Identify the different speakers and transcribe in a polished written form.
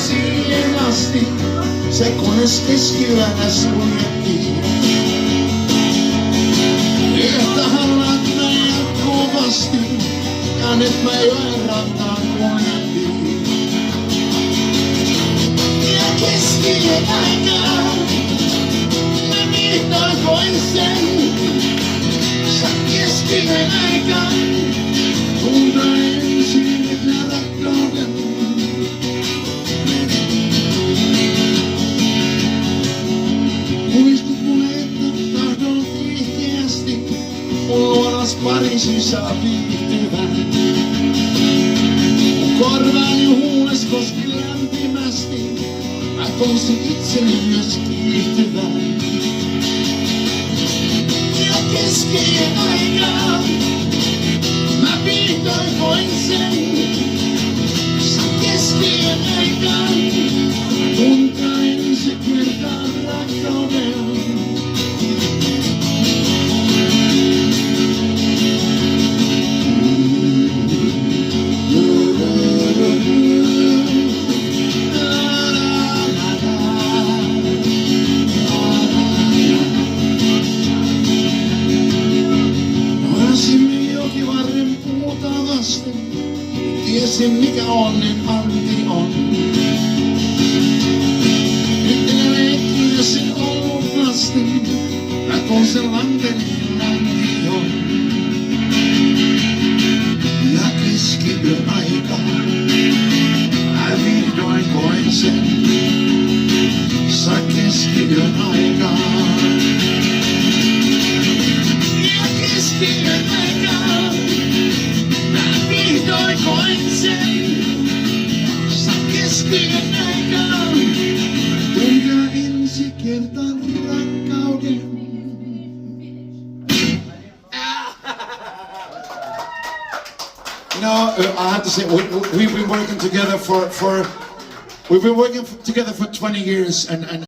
Speaker 1: siihen asti, se kones keskiyönä suljettiin. Yhtä hallat mä jatkuvasti, ja nyt mä joen rantaan kuljettiin. Ja keskiyön aikaan mä vihdoin koin sen. Sä keskiyön aikaan tuntain ensin rakkauden. Muistut mulle, että tahdon kiihkeästi mun luonas Pariisissa saa viihtyvän. Mun korvaani huules koski lämpimästi, mä tunsin itseni myös kiihtyvän. Ja keskiyön aikaan mä vihdoin koin sen. Sä keskiyön aikaan tuntaa ensi kertaa rakkauden. Tiesin mikä onnen anti on. Nyt en ole ikinä sen ollut lasten, mä tuon sen lantelin länti on. Ja keskiyön aikaan mä vihdoin koin sen. Sä keskiyön aikaan. Ja keskiyön aikaan vihdoin koin sen. Sä keskiyön aikaan tuntea ensi kertaan rakkauden.
Speaker 2: You know, I have to say, we've been working together for 20 years, and